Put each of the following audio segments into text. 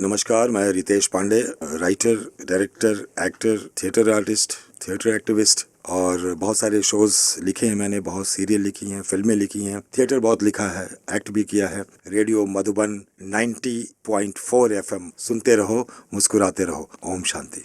नमस्कार, मैं Ritesh Pandey, writer, director, actor, theatre artist, theatre activist और बहुत सारे शोज़ लिखे हैं मैंने, बहुत सीरियल लिखी हैं, फिल्में लिखी हैं, थिएटर बहुत लिखा है, एक्ट भी किया है। रेडियो मधुबन 90.4 FM सुनते रहो, मुस्कुराते रहो। ओम शांति।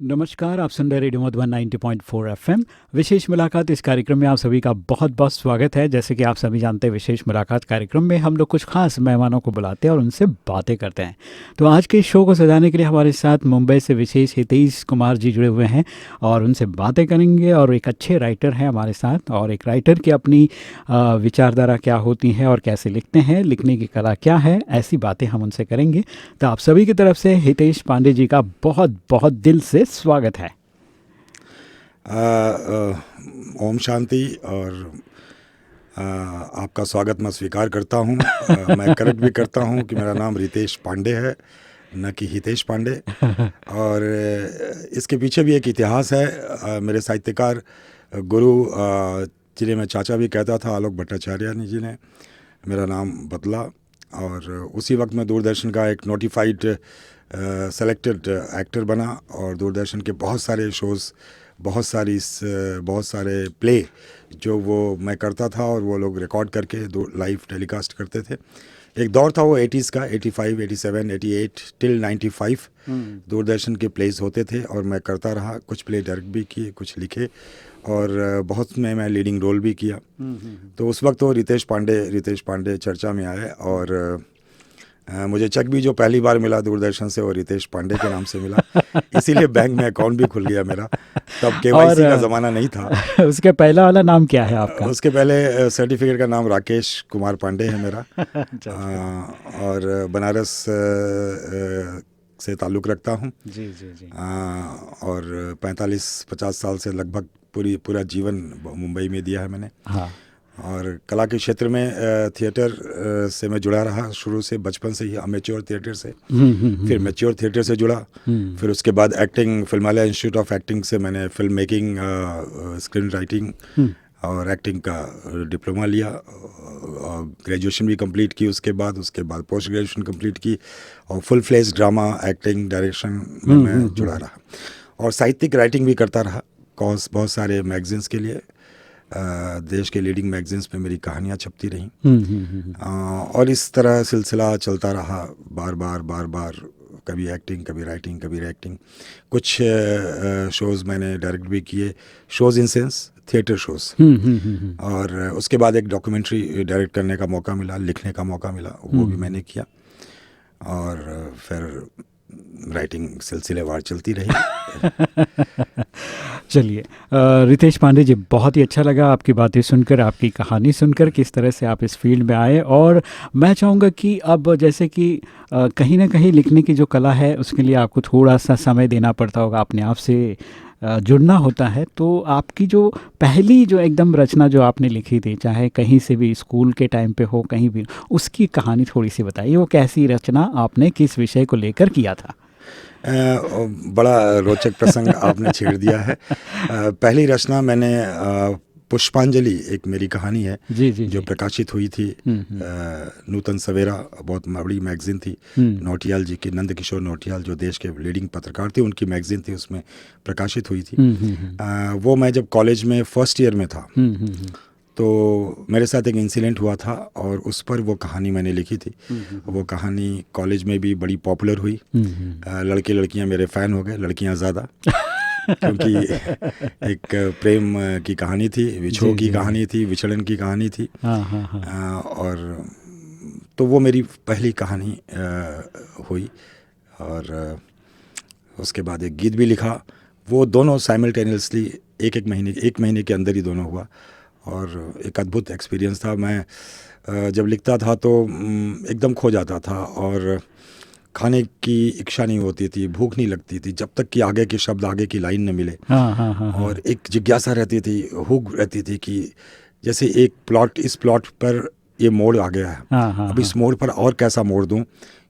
नमस्कार, आप सुन रहे रेडियो मधुबन 90.4 एफएम। विशेष मुलाकात इस कार्यक्रम में आप सभी का बहुत बहुत स्वागत है। जैसे कि आप सभी जानते हैं, विशेष मुलाकात कार्यक्रम में हम लोग कुछ खास मेहमानों को बुलाते हैं और उनसे बातें करते हैं। तो आज के शो को सजाने के लिए हमारे साथ मुंबई से विशेष हितेश कुमार जी जुड़े हुए हैं और उनसे बातें करेंगे। और एक अच्छे राइटर हैं हमारे साथ, और एक राइटर की अपनी विचारधारा क्या होती है और कैसे लिखते हैं, लिखने की कला क्या है, ऐसी बातें हम उनसे करेंगे। तो आप सभी की तरफ से हितेश पांडे जी का बहुत बहुत दिल से स्वागत है। ओम शांति। और आपका स्वागत मैं स्वीकार करता हूँ। मैं करेक्ट भी करता हूँ कि मेरा नाम रितेश पांडे है, न कि हितेश पांडे। और इसके पीछे भी एक इतिहास है। मेरे साहित्यकार गुरु जिन्हें मैं चाचा भी कहता था, आलोक भट्टाचार्य जी ने मेरा नाम बदला। और उसी वक्त मैं दूरदर्शन का एक नोटिफाइड सेलेक्टेड एक्टर बना और दूरदर्शन के बहुत सारे शोज़, बहुत सारे प्ले जो वो मैं करता था और वो लोग रिकॉर्ड करके लाइव टेलीकास्ट करते थे। एक दौर था वो 80s का, 85, 87, 88 टिल 95 दूरदर्शन के प्लेस होते थे और मैं करता रहा। कुछ प्ले डायरेक्ट भी किए, कुछ लिखे और बहुत में मैं लीडिंग रोल भी किया। तो उस वक्त तो रितेश पांडे चर्चा में आए और मुझे चेक भी जो पहली बार मिला दूरदर्शन से वो रितेश पांडे के नाम से मिला। इसीलिए बैंक में अकाउंट भी खुल गया मेरा। तब केवाईसी का ज़माना नहीं था। उसके पहला वाला नाम क्या है आपका? उसके पहले सर्टिफिकेट का नाम राकेश कुमार पांडे है मेरा। और बनारस से ताल्लुक़ रखता हूँ। जी जी जी। और 45-50 साल से लगभग पूरा जीवन मुंबई में दिया है मैंने। हाँ। और कला के क्षेत्र में थिएटर से मैं जुड़ा रहा शुरू से, बचपन से ही अमेच्योर थिएटर से। फिर मैच्योर थिएटर से जुड़ा। फिर उसके बाद acting, Filmalaya institute of acting से मैंने फिल्म मेकिंग, स्क्रीन राइटिंग और एक्टिंग का डिप्लोमा लिया। ग्रेजुएशन भी कंप्लीट की उसके बाद पोस्ट ग्रेजुएशन कंप्लीट की और full fledge drama, acting, direction में मैं जुड़ा रहा। और साहित्यिक राइटिंग भी करता रहा, बहुत सारे मैगजीन्स के लिए। देश के लीडिंग मैगजीन्स में मेरी कहानियाँ छपती रहीं। और इस तरह सिलसिला चलता रहा, बार बार कभी एक्टिंग, कभी राइटिंग, कभी एक्टिंग। कुछ शोज़ मैंने डायरेक्ट भी किए, shows in sense theatre shows. और उसके बाद एक डॉक्यूमेंट्री डायरेक्ट करने का मौका मिला, लिखने का मौका मिला, वो भी मैंने किया। और फिर राइटिंग सिलसिलेवार चलती रही। चलिए, रितेश पांडे जी, बहुत ही अच्छा लगा आपकी बातें सुनकर, आपकी कहानी सुनकर, किस तरह से आप इस फील्ड में आए। और मैं चाहूँगा कि अब जैसे कि कहीं ना कहीं लिखने की जो कला है उसके लिए आपको थोड़ा सा समय देना पड़ता होगा, अपने आप से जुड़ना होता है। तो आपकी जो पहली जो एकदम रचना जो आपने लिखी थी, चाहे कहीं से भी, स्कूल के टाइम पे हो, कहीं भी, उसकी कहानी थोड़ी सी बताइए। वो कैसी रचना आपने किस विषय को लेकर किया था? बड़ा रोचक प्रसंग आपने छेड़ दिया है। पहली रचना मैंने पुष्पांजलि, एक मेरी कहानी है जो प्रकाशित हुई थी नूतन सवेरा, बहुत बड़ी मैगजीन थी। नौटियाल जी की, नंद किशोर नौटियाल जो देश के लीडिंग पत्रकार थे, उनकी मैगजीन थी, उसमें प्रकाशित हुई थी। वो मैं जब कॉलेज में फर्स्ट ईयर में था तो मेरे साथ एक इंसिडेंट हुआ था और उस पर वो कहानी मैंने लिखी थी। वो कहानी कॉलेज में भी बड़ी पॉपुलर हुई। लड़के लड़कियां मेरे फ़ैन हो गए, लड़कियां ज़्यादा, क्योंकि एक प्रेम की कहानी थी, विछोह की कहानी थी, विछड़न की कहानी थी। और तो वो मेरी पहली कहानी हुई। और उसके बाद एक गीत भी लिखा। वो दोनों साइमल्टेनियसली एक महीने के अंदर ही दोनों हुआ और एक अद्भुत एक्सपीरियंस था। मैं जब लिखता था तो एकदम खो जाता था और खाने की इच्छा नहीं होती थी, भूख नहीं लगती थी जब तक कि आगे के शब्द, आगे की लाइन न मिले। और एक जिज्ञासा रहती थी, हुक रहती थी कि जैसे एक प्लॉट, इस प्लॉट पर ये मोड़ आ गया है, अब इस मोड़ पर और कैसा मोड़ दूं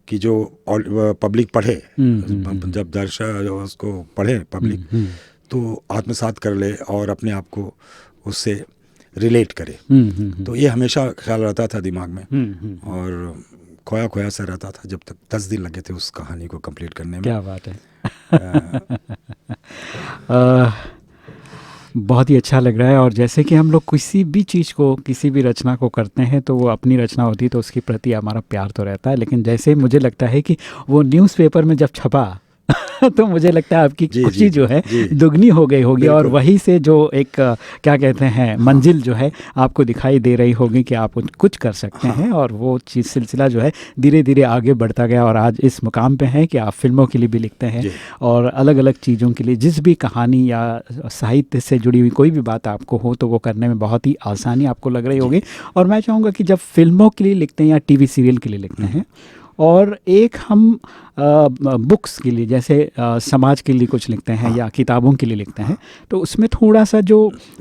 कि जो पब्लिक पढ़े, जब दर्शक उसको पढ़े पब्लिक, तो आत्मसात कर ले और अपने आप को उससे रिलेट करे। तो ये हमेशा ख्याल रहता था दिमाग में। और खोया खोया सा रहता था जब तक 10 दिन लगे थे उस कहानी को कंप्लीट करने में। क्या बात है। बहुत ही अच्छा लग रहा है। और जैसे कि हम लोग किसी भी चीज़ को, किसी भी रचना को करते हैं तो वो अपनी रचना होती है तो उसके प्रति हमारा प्यार तो रहता है, लेकिन जैसे मुझे लगता है कि वो न्यूज़पेपर में जब छपा तो मुझे लगता है आपकी खुशी जो है दुगनी हो गई होगी, और वहीं से जो एक क्या कहते हैं मंजिल जो है आपको दिखाई दे रही होगी कि आप कुछ कर सकते हैं, और वो चीज़ सिलसिला जो है धीरे धीरे आगे बढ़ता गया और आज इस मुकाम पे है कि आप फिल्मों के लिए भी लिखते हैं और अलग अलग चीज़ों के लिए, जिस भी कहानी या साहित्य से जुड़ी हुई कोई भी बात आपको हो तो वो करने में बहुत ही आसानी आपको लग रही होगी। और मैं चाहूँगा कि जब फिल्मों के लिए लिखते हैं या टीवी सीरियल के लिए लिखते हैं और एक हम बुक्स के लिए जैसे समाज के लिए कुछ लिखते हैं या किताबों के लिए लिखते हैं, तो उसमें थोड़ा सा जो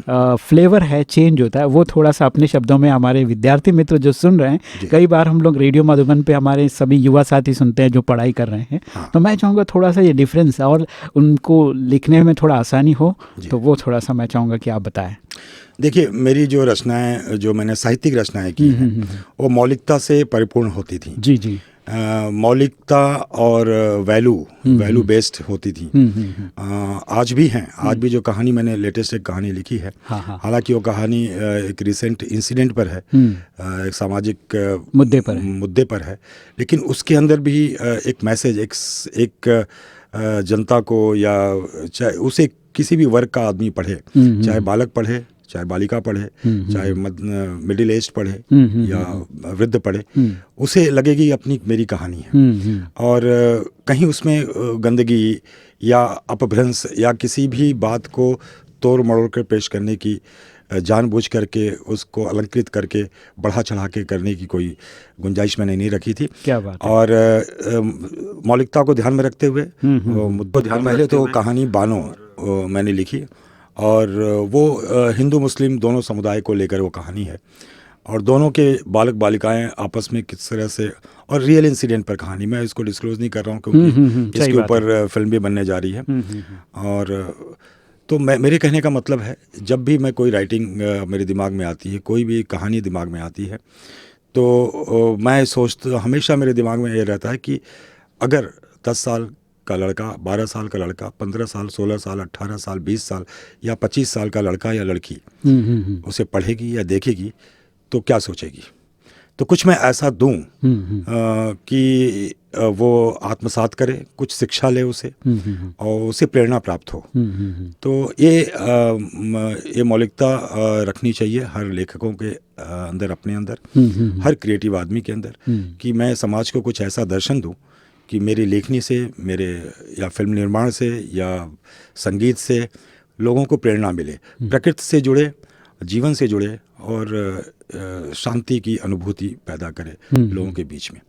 फ्लेवर है चेंज होता है, वो थोड़ा सा अपने शब्दों में हमारे विद्यार्थी मित्र जो सुन रहे हैं, कई बार हम लोग रेडियो मधुबन पे हमारे सभी युवा साथी सुनते हैं जो पढ़ाई कर रहे हैं, तो मैं चाहूँगा थोड़ा सा ये डिफरेंस और उनको लिखने में थोड़ा आसानी हो, तो वो थोड़ा सा मैं चाहूँगा कि आप बताएं। देखिए, मेरी जो रचनाएं, जो मैंने साहित्यिक रचनाएं की हैं, वो मौलिकता से परिपूर्ण होती थी। जी जी। मौलिकता और वैल्यू बेस्ड होती थी। आज भी हैं, आज भी जो कहानी मैंने लेटेस्ट एक कहानी लिखी है, हालांकि वो कहानी एक रिसेंट इंसिडेंट पर है, एक सामाजिक मुद्दे पर है, लेकिन उसके अंदर भी एक मैसेज, एक जनता को या चाहे उसे किसी भी वर्ग का आदमी पढ़े, चाहे बालक पढ़े, चाहे बालिका पढ़े, चाहे मिडिल एज पढ़े या वृद्ध पढ़े, उसे लगेगी अपनी मेरी कहानी है। और कहीं उसमें गंदगी या अपभ्रंश या किसी भी बात को तोड़ मरोड़ कर पेश करने की, जानबूझ करके उसको अलंकृत करके बढ़ा चढ़ा के करने की कोई गुंजाइश मैंने नहीं रखी थी। क्या बात है। और मौलिकता को ध्यान में रखते हुए मुद्दों ध्यान में, पहले तो कहानी बानो मैंने लिखी, और वो हिंदू मुस्लिम दोनों समुदाय को लेकर वो कहानी है, और दोनों के बालक बालिकाएं आपस में किस तरह से, और रियल इंसिडेंट पर कहानी, मैं इसको डिस्क्लोज नहीं कर रहा हूँ क्योंकि इसके ऊपर फिल्म भी बनने जा रही है। और तो मेरे कहने का मतलब है, जब भी मैं कोई राइटिंग मेरे दिमाग में आती है, कोई भी कहानी दिमाग में आती है, तो मैं सोचता, हमेशा मेरे दिमाग में ये रहता है कि अगर 10 साल का लड़का, 12 साल का लड़का, 15 साल, 16 साल, 18 साल, 20 साल या 25 साल का लड़का या लड़की उसे पढ़ेगी या देखेगी तो क्या सोचेगी। तो कुछ मैं ऐसा दूं कि वो आत्मसात करे, कुछ शिक्षा ले उसे, और उसे प्रेरणा प्राप्त हो। तो ये मौलिकता रखनी चाहिए हर लेखकों के अंदर, अपने अंदर, हर क्रिएटिव आदमी के अंदर, कि मैं समाज को कुछ ऐसा दर्शन दूं कि मेरी लेखनी से, मेरे या फिल्म निर्माण से या संगीत से लोगों को प्रेरणा मिले, प्रकृति से जुड़े, जीवन से जुड़े, और शांति की अनुभूति पैदा करे लोगों के बीच में।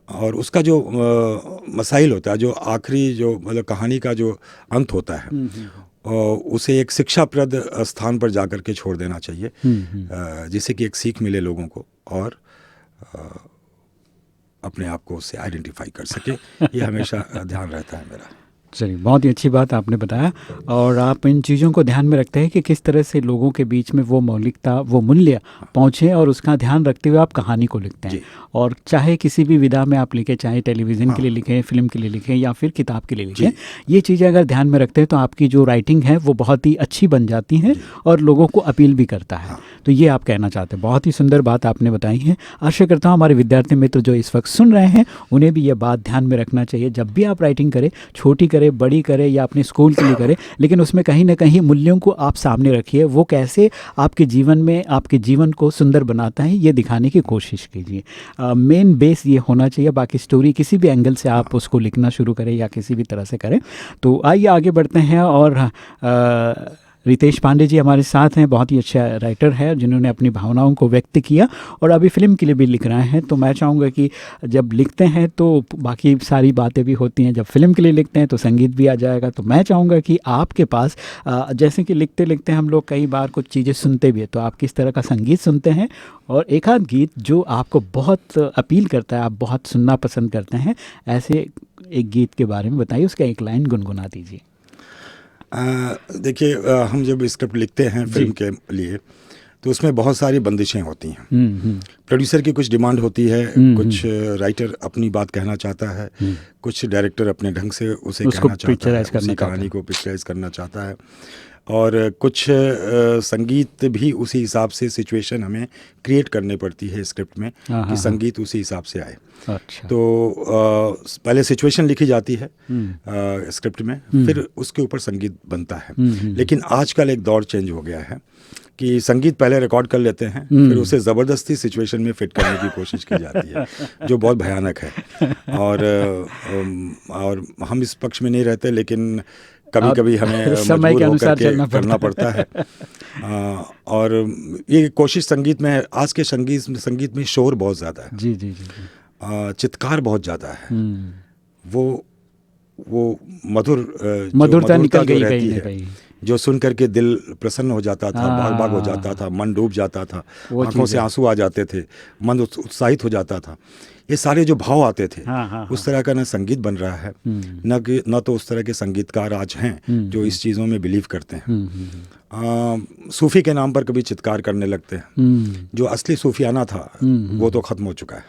और उसका जो मसाइल होता है, जो आखिरी जो मतलब कहानी का जो अंत होता है, उसे एक शिक्षाप्रद स्थान पर जाकर के छोड़ देना चाहिए, जिससे कि एक सीख मिले लोगों को, और अपने आप को उससे आइडेंटिफाई कर सके। ये हमेशा ध्यान रहता है मेरा। चलिए, बहुत ही अच्छी बात आपने बताया, और आप इन चीज़ों को ध्यान में रखते हैं कि किस तरह से लोगों के बीच में वो मौलिकता, वो मूल्य पहुँचे, और उसका ध्यान रखते हुए आप कहानी को लिखते हैं। और चाहे किसी भी विधा में आप लिखें, चाहे टेलीविज़न के लिए लिखें, फिल्म के लिए लिखें या फिर किताब के लिए लिखें, ये चीज़ें अगर ध्यान में रखते हैं तो आपकी जो राइटिंग है वो बहुत ही अच्छी बन जाती है और लोगों को अपील भी करता है। तो ये आप कहना चाहते हैं। बहुत ही सुंदर बात आपने बताई है। आशा करता हूँ हमारे विद्यार्थी मित्र जो इस वक्त सुन रहे हैं उन्हें भी ये बात ध्यान में रखना चाहिए, जब भी आप राइटिंग करें, छोटी करें, बड़ी करें या अपने स्कूल के लिए करें, लेकिन उसमें कहीं ना कहीं मूल्यों को आप सामने रखिए, वो कैसे आपके जीवन में, आपके जीवन को सुंदर बनाता है, ये दिखाने की कोशिश कीजिए। मेन बेस ये होना चाहिए। बाकी स्टोरी किसी भी एंगल से आप उसको लिखना शुरू करें या किसी भी तरह से करें। तो आइए आगे बढ़ते हैं, और रितेश पांडे जी हमारे साथ हैं, बहुत ही अच्छा राइटर है जिन्होंने अपनी भावनाओं को व्यक्त किया और अभी फिल्म के लिए भी लिख रहे हैं। तो मैं चाहूँगा कि जब लिखते हैं तो बाकी सारी बातें भी होती हैं, जब फिल्म के लिए लिखते हैं तो संगीत भी आ जाएगा। तो मैं चाहूँगा कि आपके पास जैसे कि लिखते लिखते हम लोग कई बार कुछ चीज़ें सुनते भी हैं, तो आप किस तरह का संगीत सुनते हैं, और एक आध गीत जो आपको बहुत अपील करता है, आप बहुत सुनना पसंद करते हैं, ऐसे एक गीत के बारे में बताइए, उसका एक लाइन गुनगुना दीजिए। देखिए, हम जब स्क्रिप्ट लिखते हैं फिल्म के लिए, तो उसमें बहुत सारी बंदिशें होती हैं। प्रोड्यूसर की कुछ डिमांड होती है, कुछ राइटर अपनी बात कहना चाहता है, कुछ डायरेक्टर अपने ढंग से उसे कहना चाहता है, उसी कहानी को पिक्चराइज करना चाहता है, और कुछ संगीत भी उसी हिसाब से सिचुएशन हमें क्रिएट करनी पड़ती है स्क्रिप्ट में कि संगीत उसी हिसाब से आए। अच्छा। तो पहले सिचुएशन लिखी जाती है स्क्रिप्ट में, फिर उसके ऊपर संगीत बनता है। लेकिन आजकल एक दौर चेंज हो गया है कि संगीत पहले रिकॉर्ड कर लेते हैं, फिर उसे ज़बरदस्ती सिचुएशन में फिट करने की कोशिश की जाती है, जो बहुत भयानक है। और हम इस पक्ष में नहीं रहते, लेकिन कभी कभी हमें मजबूर होकर के करना पड़ता है। और ये कोशिश संगीत में है। आज के संगीत में शोर बहुत ज़्यादा है। जी जी जी। चित्कार बहुत ज़्यादा है। वो मधुरता निकल गई रहती है, जो सुन करके दिल प्रसन्न हो जाता था, बाग बाग हो जाता था, मन डूब जाता था, आंखों से आंसू आ जाते थे, मन उत्साहित हो जाता था। ये सारे जो भाव आते थे, उस तरह का न संगीत बन रहा है, न तो उस तरह के संगीतकार आज हैं जो इस चीज़ों में बिलीव करते हैं। सूफी के नाम पर कभी चित्कार करने लगते हैं। जो असली सूफियाना था वो तो ख़त्म हो चुका है,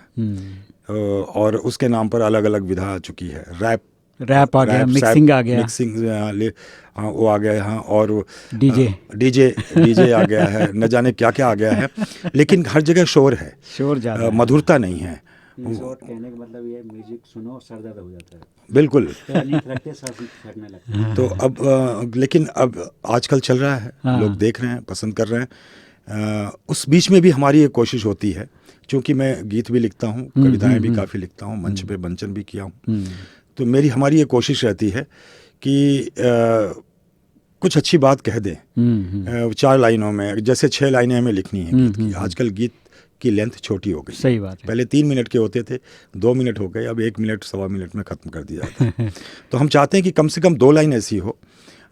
और उसके नाम पर अलग अलग विधा आ चुकी है। रैप आ गया, मिक्सिंग आ गया, हाँ वो आ गया यहाँ, और डीजे आ गया है, न जाने क्या क्या आ गया है। लेकिन हर जगह शोर है, शोर ज़्यादा, मधुरता नहीं है। शॉर्ट कहने का मतलब ये म्यूजिक सुनो सर दर्द हो जाता है। बिल्कुल। लगता तो अब लेकिन अब आजकल चल रहा है, लोग देख रहे हैं, पसंद कर रहे हैं। उस बीच में भी हमारी एक कोशिश होती है, क्योंकि मैं गीत भी लिखता हूँ, कविताएं भी काफ़ी लिखता हूँ, मंच पे मंचन भी किया हूँ। तो हमारी ये कोशिश रहती है कि कुछ अच्छी बात कह दें 4 लाइनों में। जैसे 6 लाइनें हमें लिखनी है गीत की। आजकल गीत की लेंथ छोटी हो गई। सही बात है। पहले 3 मिनट के होते थे, 2 मिनट हो गए, अब 1 मिनट 1.25 मिनट में ख़त्म कर दिया जाता है। तो हम चाहते हैं कि कम से कम 2 लाइन ऐसी हो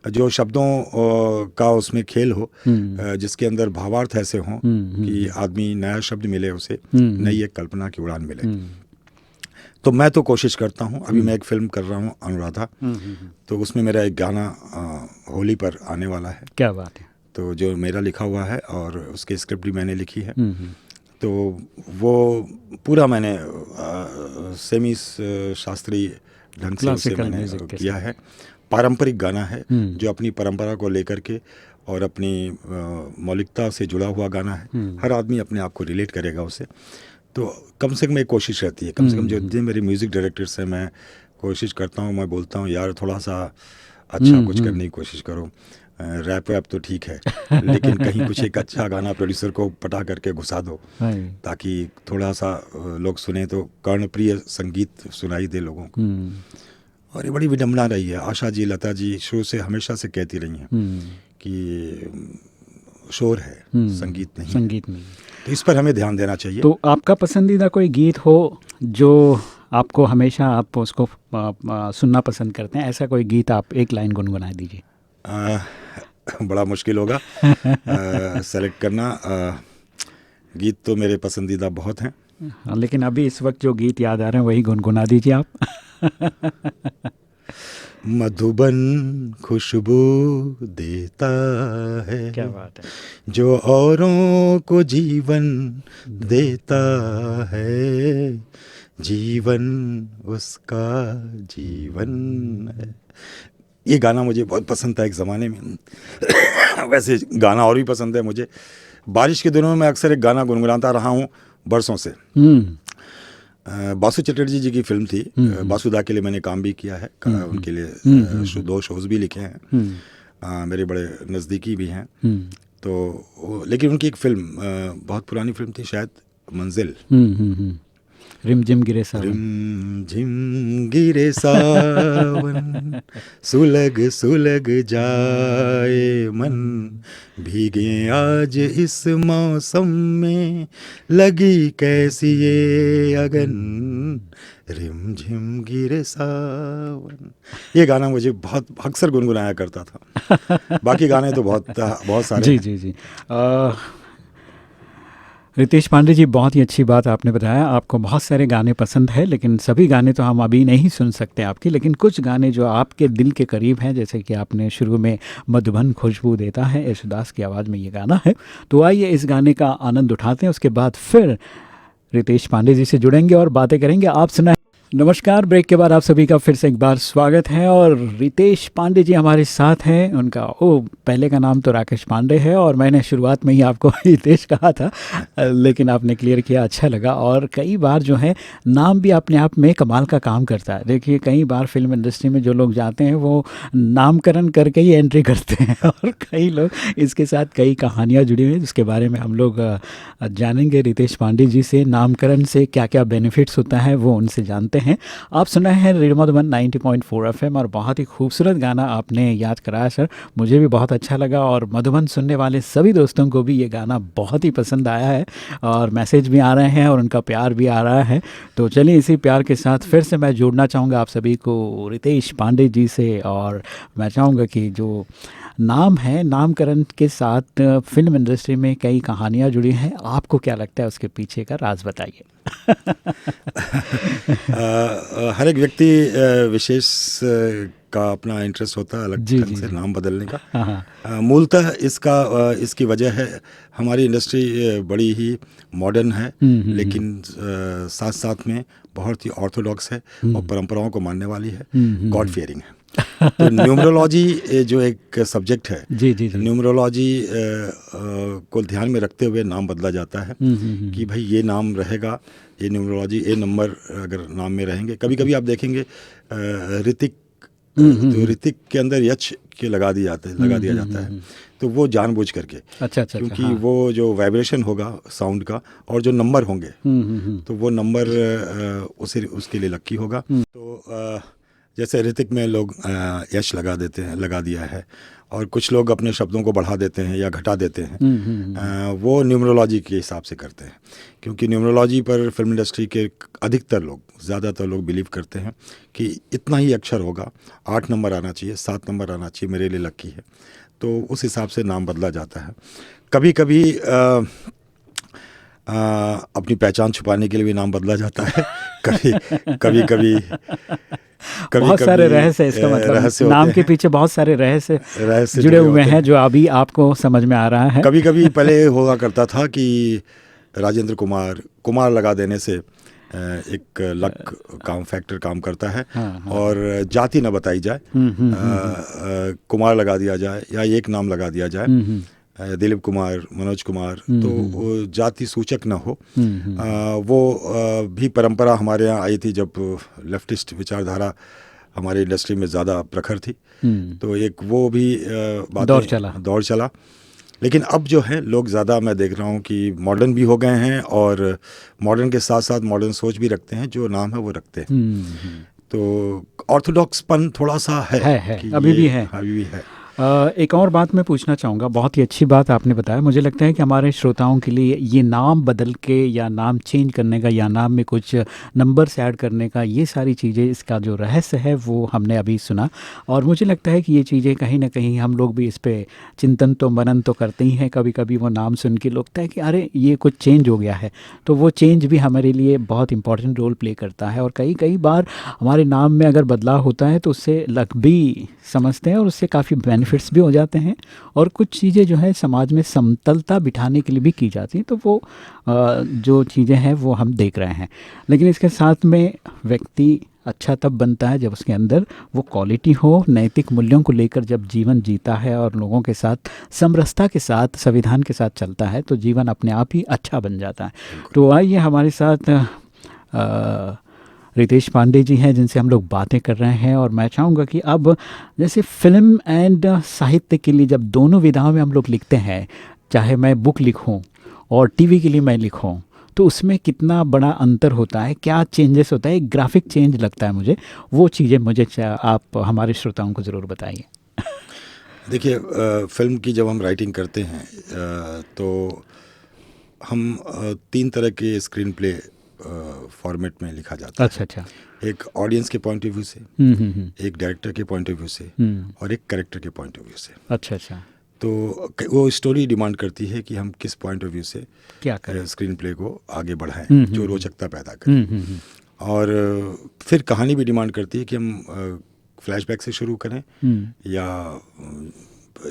जो शब्दों का उसमें खेल हो, जिसके अंदर भावार्थ ऐसे हों कि आदमी नया शब्द मिले, उसे नई एक कल्पना की उड़ान मिले। तो मैं तो कोशिश करता हूँ। अभी मैं एक फिल्म कर रहा हूँ अनुराधा, तो उसमें मेरा एक गाना होली पर आने वाला है। क्या बात है। तो जो मेरा लिखा हुआ है और उसकी स्क्रिप्ट भी मैंने लिखी है। तो वो पूरा मैंने सेमी शास्त्रीय ढंग से उसे मैंने किया है। पारंपरिक गाना है जो अपनी परंपरा को लेकर के और अपनी मौलिकता से जुड़ा हुआ गाना है। हर आदमी अपने आप को रिलेट करेगा उसे। तो कम से कम एक कोशिश रहती है, कम से कम जो मेरे म्यूज़िक डायरेक्टर्स हैं, मैं कोशिश करता हूँ, मैं बोलता हूँ यार थोड़ा सा अच्छा कुछ करने की कोशिश करो। रैप वैप तो ठीक है, लेकिन कहीं कुछ एक अच्छा गाना प्रोड्यूसर को पटा करके घुसा दो, ताकि थोड़ा सा लोग सुने तो कर्णप्रिय संगीत सुनाई दे लोगों को। और ये बड़ी विडम्बना रही है। आशा जी, लता जी शुरू से हमेशा से कहती रही हैं कि शोर है, संगीत नहीं। तो इस पर हमें ध्यान देना चाहिए। तो आपका पसंदीदा कोई गीत हो जो आपको हमेशा आप उसको सुनना पसंद करते हैं, ऐसा कोई गीत आप एक लाइन गुनगुना दीजिए। बड़ा मुश्किल होगा सेलेक्ट करना। गीत तो मेरे पसंदीदा बहुत हैं, लेकिन अभी इस वक्त जो गीत याद आ रहे हैं वही गुनगुना दीजिए आप। मधुबन खुशबू देता है, क्या बात है, जो औरों को जीवन देता है, जीवन उसका जीवन है। ये गाना मुझे बहुत पसंद था एक ज़माने में। वैसे गाना और भी पसंद है मुझे। बारिश के दिनों में अक्सर एक गाना गुनगुनाता रहा हूँ बरसों से। बासु चटर्जी जी की फिल्म थी, बासुदा के लिए मैंने काम भी किया है, उनके लिए 2 शोज़ भी लिखे हैं, मेरे बड़े नज़दीकी भी हैं। तो लेकिन उनकी एक फिल्म बहुत पुरानी फिल्म थी शायद, मंजिल। रिमझिम गिरे सावन, रिमझिम गिरे सावन, सुलग सुलग जाए मन, भीगे आज इस मौसम में, लगी कैसी ये अगन, रिमझिम गिरे सावन। ये गाना मुझे बहुत अक्सर गुनगुनाया करता था। बाकी गाने तो बहुत सारे। जी। रितेश पांडे जी, बहुत ही अच्छी बात आपने बताया। आपको बहुत सारे गाने पसंद है, लेकिन सभी गाने तो हम अभी नहीं सुन सकते आपके, लेकिन कुछ गाने जो आपके दिल के करीब हैं, जैसे कि आपने शुरू में मधुबन खुशबू देता है, യേശുദാस की आवाज़ में ये गाना है। तो आइए इस गाने का आनंद उठाते हैं, उसके बाद फिर रितेश पांडे जी से जुड़ेंगे और बातें करेंगे। आप सुना। नमस्कार, ब्रेक के बाद आप सभी का फिर से एक बार स्वागत है और रितेश पांडे जी हमारे साथ हैं। उनका पहले का नाम तो राकेश पांडे है और मैंने शुरुआत में ही आपको रितेश कहा था, लेकिन आपने क्लियर किया, अच्छा लगा। और कई बार जो है नाम भी अपने आप में कमाल का काम करता है। देखिए, कई बार फिल्म इंडस्ट्री में जो लोग जाते हैं वो नामकरण करके ही एंट्री करते हैं और कई लोग इसके साथ कई कहानियाँ जुड़ी हुई हैं, जिसके बारे में हम लोग जानेंगे रितेश पांडे जी से। नामकरण से क्या क्या बेनिफिट्स होता है वो उनसे जानते हैं। आप सुना है रेडियो मधुबन 90.4 FM और बहुत ही खूबसूरत गाना आपने याद कराया सर, मुझे भी बहुत अच्छा लगा और मधुबन सुनने वाले सभी दोस्तों को भी ये गाना बहुत ही पसंद आया है और मैसेज भी आ रहे हैं और उनका प्यार भी आ रहा है। तो चलिए, इसी प्यार के साथ फिर से मैं जोड़ना चाहूँगा आप सभी को रितेश पांडे जी से। और मैं चाहूँगा कि जो नाम है, नामकरण के साथ फिल्म इंडस्ट्री में कई कहानियाँ जुड़ी हैं, आपको क्या लगता है उसके पीछे का राज बताइए। हर एक व्यक्ति विशेष का अपना इंटरेस्ट होता है अलग ढंग से नाम बदलने का। मूलतः इसकी वजह है हमारी इंडस्ट्री बड़ी ही मॉडर्न है, लेकिन साथ साथ में बहुत ही ऑर्थोडॉक्स है और परंपराओं को मानने वाली है, गॉड फियरिंग है। तो न्यूमरोलॉजी जो एक सब्जेक्ट है, न्यूमरोलॉजी को ध्यान में रखते हुए नाम बदला जाता है कि भाई ये नाम रहेगा, ये न्यूमरोलॉजी, ये नंबर अगर नाम में रहेंगे। कभी कभी आप देखेंगे ऋतिक, तो ऋतिक के अंदर यच के लगा दिया जाता है, तो वो जानबूझ करके, अच्छा, क्योंकि वो जो वाइब्रेशन होगा साउंड का और जो नंबर होंगे तो वो नंबर उसके लिए लकी होगा। तो जैसे ऋतिक में लोग यश लगा दिया है और कुछ लोग अपने शब्दों को बढ़ा देते हैं या घटा देते हैं, वो न्यूमरोलॉजी के हिसाब से करते हैं, क्योंकि न्यूमरोलॉजी पर फिल्म इंडस्ट्री के ज़्यादातर लोग बिलीव करते हैं कि इतना ही अक्षर होगा, 8 नंबर आना चाहिए, 7 नंबर आना चाहिए, मेरे लिए लकी है। तो उस हिसाब से नाम बदला जाता है। कभी कभी अपनी पहचान छुपाने के लिए भी नाम बदला जाता है। कभी बहुत सारे रहस्य, इसका मतलब नाम के पीछे बहुत सारे रहस्य जुड़े हुए हैं जो अभी आपको समझ में आ रहा है। कभी कभी पहले हुआ करता था कि राजेंद्र कुमार लगा देने से एक लक फैक्टर काम करता है। और जाति न बताई जाए, कुमार लगा दिया जाए या एक नाम लगा दिया जाए, दिलीप कुमार, मनोज कुमार, तो वो जाति सूचक न हो। वो भी परंपरा हमारे यहाँ आई थी जब लेफ्टिस्ट विचारधारा हमारी इंडस्ट्री में ज़्यादा प्रखर थी, तो एक वो भी दौर चला। लेकिन अब जो है लोग ज़्यादा, मैं देख रहा हूँ कि मॉडर्न भी हो गए हैं और मॉडर्न के साथ साथ मॉडर्न सोच भी रखते हैं, जो नाम है वो रखते हैं। तो ऑर्थोडॉक्सपन थोड़ा सा है कि अभी भी है। एक और बात मैं पूछना चाहूँगा, बहुत ही अच्छी बात आपने बताया। मुझे लगता है कि हमारे श्रोताओं के लिए ये नाम बदल के या नाम चेंज करने का या नाम में कुछ नंबर्स ऐड करने का, ये सारी चीज़ें, इसका जो रहस्य है वो हमने अभी सुना। और मुझे लगता है कि ये चीज़ें कहीं ना कहीं हम लोग भी इस पर चिंतन तो मनन तो करते ही हैं। कभी कभी वो नाम सुन के लगता है कि अरे ये कुछ चेंज हो गया है, तो वो चेंज भी हमारे लिए बहुत इंपॉर्टेंट रोल प्ले करता है। और कई बार हमारे नाम में अगर बदलाव होता है तो उससे लक भी समझते हैं और उससे काफ़ी बेनिफिट्स भी हो जाते हैं। और कुछ चीज़ें जो है समाज में समतलता बिठाने के लिए भी की जाती हैं, तो वो जो चीज़ें हैं वो हम देख रहे हैं। लेकिन इसके साथ में व्यक्ति अच्छा तब बनता है जब उसके अंदर वो क्वालिटी हो, नैतिक मूल्यों को लेकर जब जीवन जीता है और लोगों के साथ समरसता के साथ, संविधान के साथ चलता है, तो जीवन अपने आप ही अच्छा बन जाता है। तो आइए, हमारे साथ रितेश पांडे जी हैं जिनसे हम लोग बातें कर रहे हैं। और मैं चाहूँगा कि अब जैसे फिल्म एंड साहित्य के लिए जब दोनों विधाओं में हम लोग लिखते हैं, चाहे मैं बुक लिखूं और टीवी के लिए मैं लिखूं, तो उसमें कितना बड़ा अंतर होता है, क्या चेंजेस होता है, एक ग्राफिक चेंज लगता है मुझे, वो चीज़ें मुझे आप हमारे श्रोताओं को ज़रूर बताइए। देखिए, फिल्म की जब हम राइटिंग करते हैं तो हम 3 तरह के स्क्रीन प्ले फॉर्मेट में लिखा जाता है। अच्छा। एक ऑडियंस के पॉइंट ऑफ व्यू से, एक डायरेक्टर के पॉइंट ऑफ व्यू से और एक कैरेक्टर के पॉइंट ऑफ व्यू से। अच्छा। तो वो स्टोरी डिमांड करती है कि हम किस पॉइंट ऑफ व्यू से क्या करें, स्क्रीन प्ले को आगे बढ़ाएं जो रोचकता पैदा करें। और फिर कहानी भी डिमांड करती है कि हम फ्लैशबैक से शुरू करें या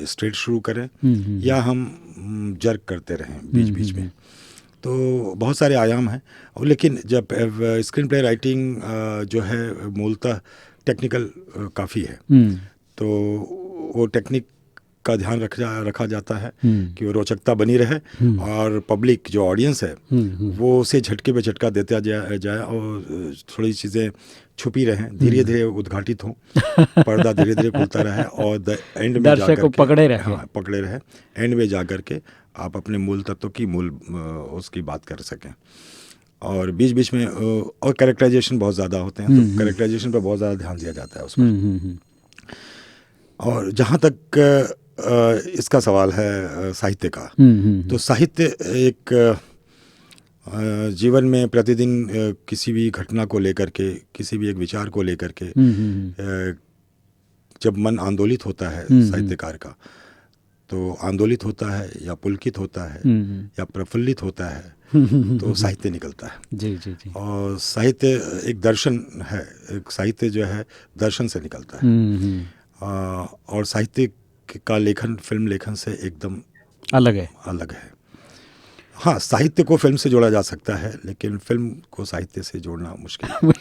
स्ट्रेट शुरू करें या हम जर्क करते रहें बीच बीच में। तो बहुत सारे आयाम हैं। और लेकिन जब स्क्रीन प्ले राइटिंग जो है मूलतः टेक्निकल काफ़ी है, तो वो टेक्निक का ध्यान रखा जाता है कि वो रोचकता बनी रहे और पब्लिक जो ऑडियंस है वो उसे झटके पे झटका देता जाए और थोड़ी चीज़ें छुपी रहें, धीरे धीरे उद्घाटित हों, पर्दा धीरे धीरे खुलता रहे और एंड में दर्शक को पकड़े रहे, एंड में जा कर के आप अपने मूल तत्व की उसकी बात कर सकें। और बीच बीच में और कैरेक्टराइजेशन बहुत ज़्यादा होते हैं, तो कैरेक्टराइजेशन पर बहुत ज़्यादा ध्यान दिया जाता है उसमें। और जहाँ तक इसका सवाल है साहित्य का, तो साहित्य एक जीवन में प्रतिदिन किसी भी घटना को लेकर के, किसी भी एक विचार को लेकर के जब मन आंदोलित होता है साहित्यकार का, तो आंदोलित होता है या पुलकित होता है या प्रफुल्लित होता है तो साहित्य निकलता है। जी जी जी। और साहित्य एक दर्शन है, एक साहित्य जो है दर्शन से निकलता है। और साहित्य का लेखन फिल्म लेखन से एकदम अलग है। हाँ, साहित्य को फिल्म से जोड़ा जा सकता है, लेकिन फिल्म को साहित्य से जोड़ना मुश्किल है।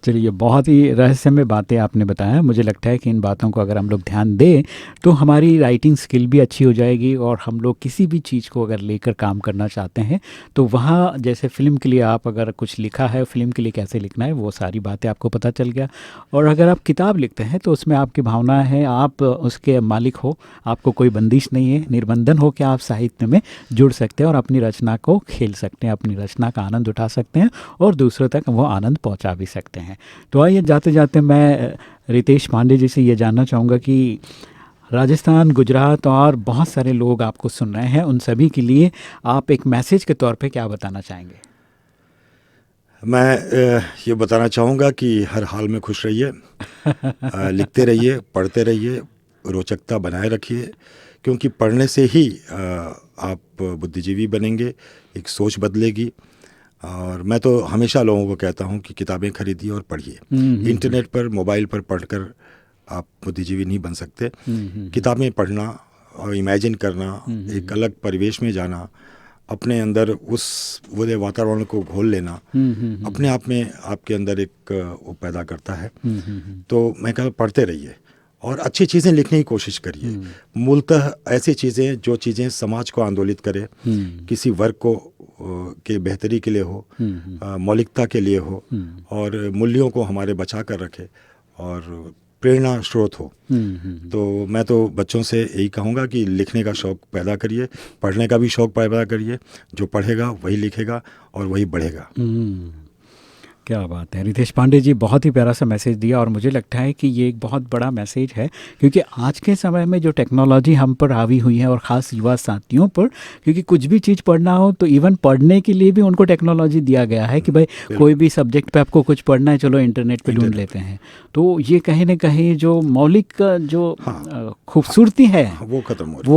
चलिए, बहुत ही रहस्यमय बातें आपने बताया। मुझे लगता है कि इन बातों को अगर हम लोग ध्यान दें तो हमारी राइटिंग स्किल भी अच्छी हो जाएगी और हम लोग किसी भी चीज़ को अगर लेकर काम करना चाहते हैं तो वहाँ, जैसे फ़िल्म के लिए आप अगर कुछ लिखा है, फ़िल्म के लिए कैसे लिखना है, वो सारी बातें आपको पता चल गया। और अगर आप किताब लिखते हैं तो उसमें आपकी भावना है, आप उसके मालिक हो, आपको कोई बंदिश नहीं है, निर्बंधन हो कि आप साहित्य में जुड़ सकते हैं और अपनी रचना को खेल सकते हैं, अपनी रचना का आनंद उठा सकते हैं और दूसरों तक वो आनंद पहुंचा भी सकते हैं। तो आइए, जाते जाते मैं रितेश पांडे जी से ये जानना चाहूँगा कि राजस्थान, गुजरात और बहुत सारे लोग आपको सुन रहे हैं, उन सभी के लिए आप एक मैसेज के तौर पे क्या बताना चाहेंगे? मैं ये बताना चाहूँगा कि हर हाल में खुश रहिए, लिखते रहिए, पढ़ते रहिए, रोचकता बनाए रखिए, क्योंकि पढ़ने से ही आप बुद्धिजीवी बनेंगे, एक सोच बदलेगी। और मैं तो हमेशा लोगों को कहता हूँ कि किताबें खरीदिए और पढ़िए। इंटरनेट पर, मोबाइल पर पढ़कर आप बुद्धिजीवी नहीं बन सकते। किताबें पढ़ना और इमेजिन करना, एक अलग परिवेश में जाना, अपने अंदर उस वातावरण को घोल लेना, अपने आप में आपके अंदर एक वो पैदा करता है। तो मैं कहता पढ़ते रहिए और अच्छी चीज़ें लिखने की कोशिश करिए। मूलतः ऐसी चीज़ें जो चीज़ें समाज को आंदोलित करे, किसी वर्ग को के बेहतरी के लिए हो, मौलिकता के लिए हो और मूल्यों को हमारे बचा कर रखे और प्रेरणा स्रोत हो। तो मैं तो बच्चों से यही कहूँगा कि लिखने का शौक़ पैदा करिए, पढ़ने का भी शौक़ पैदा करिए। जो पढ़ेगा वही लिखेगा और वही बढ़ेगा। क्या बात है रितेश पांडे जी, बहुत ही प्यारा सा मैसेज दिया और मुझे लगता है कि ये एक बहुत बड़ा मैसेज है, क्योंकि आज के समय में जो टेक्नोलॉजी हम पर हावी हुई है और ख़ास युवा साथियों पर, क्योंकि कुछ भी चीज़ पढ़ना हो तो इवन पढ़ने के लिए भी उनको टेक्नोलॉजी दिया गया है कि भाई कोई भी सब्जेक्ट पे आपको कुछ पढ़ना है, चलो इंटरनेट पे ढूंढ लेते हैं। तो ये कहीं ना कहीं जो मौलिक जो खूबसूरती है वो ख़त्म हो रही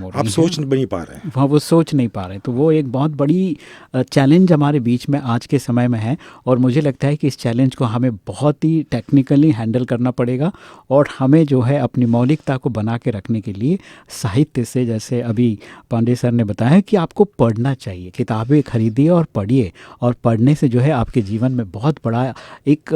है। आप सोच नहीं पा रहे हैं, हाँ, वो सोच नहीं पा रहे। तो वो एक बहुत बड़ी चैलेंज हमारे बीच में आज के समय में है और मुझे लगता है कि इस चैलेंज को हमें बहुत ही टेक्निकली हैंडल करना पड़ेगा और हमें जो है अपनी मौलिकता को बना के रखने के लिए साहित्य से, जैसे अभी पांडे सर ने बताया कि आपको पढ़ना चाहिए, किताबें खरीदिए और पढ़िए और पढ़ने से जो है आपके जीवन में बहुत बड़ा एक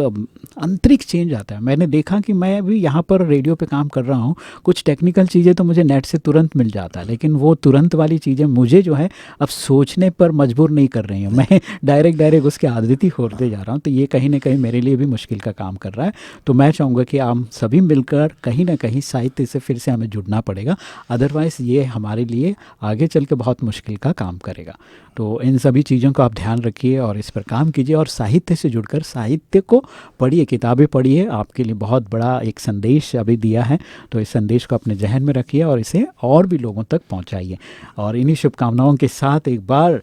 आंतरिक चेंज आता है। मैंने देखा कि मैं अभी यहाँ पर रेडियो पे काम कर रहा हूँ, कुछ टेक्निकल चीज़ें तो मुझे नेट से तुरंत मिल जाता है, लेकिन वो तुरंत वाली चीज़ें मुझे जो है अब सोचने पर मजबूर नहीं कर रही हूँ, मैं डायरेक्ट उसके आदती होते जा रहा हूँ। तो ये कहीं ना कहीं मेरे लिए भी मुश्किल का काम कर रहा है। तो मैं चाहूँगा कि हम सभी मिलकर कहीं ना कहीं साहित्य से फिर से हमें जुड़ना पड़ेगा, अदरवाइज़ ये हमारे लिए आगे चल के बहुत मुश्किल का काम करेगा। तो इन सभी चीज़ों को आप ध्यान रखिए और इस पर काम कीजिए और साहित्य से जुड़कर साहित्य को पढ़िए, किताबें पढ़िए। आपके लिए बहुत बड़ा एक संदेश अभी दिया है, तो इस संदेश को अपने जहन में रखिए और इसे और भी लोगों तक पहुँचाइए। और इन्हीं शुभकामनाओं के साथ एक बार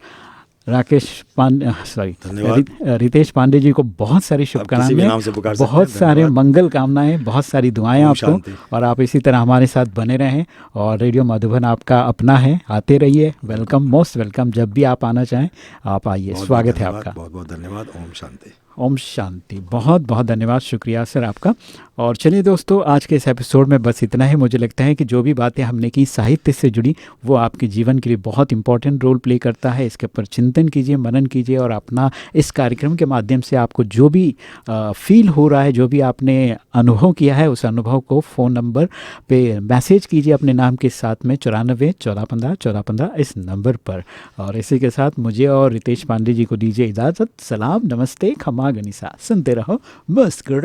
रितेश पांडे जी को बहुत सारी शुभकामनाएं, बहुत सारे मंगल कामनाएं, बहुत सारी दुआएं आपको, और आप इसी तरह हमारे साथ बने रहें। और रेडियो मधुबन आपका अपना है, आते रहिए। Welcome, most welcome. जब भी आप आना चाहें आप आइए, स्वागत है आपका। बहुत बहुत धन्यवाद। ओम शांति। ओम शांति। बहुत बहुत धन्यवाद, शुक्रिया सर आपका। और चलिए दोस्तों, आज के इस एपिसोड में बस इतना है। मुझे लगता है कि जो भी बातें हमने की साहित्य से जुड़ी, वो आपके जीवन के लिए बहुत इंपॉर्टेंट रोल प्ले करता है। इसके ऊपर चिंतन कीजिए, मनन कीजिए, और अपना इस कार्यक्रम के माध्यम से आपको जो भी फील हो रहा है, जो भी आपने अनुभव किया है, उस अनुभव को फ़ोन नंबर पे मैसेज कीजिए अपने नाम के साथ में 94 14 15 14 15 इस नंबर पर। और इसी के साथ मुझे और रितेश पांडे जी को दीजिए इजाज़त। सलाम, नमस्ते, खमा गनीसा। सुनते रहो मुस्कुरा।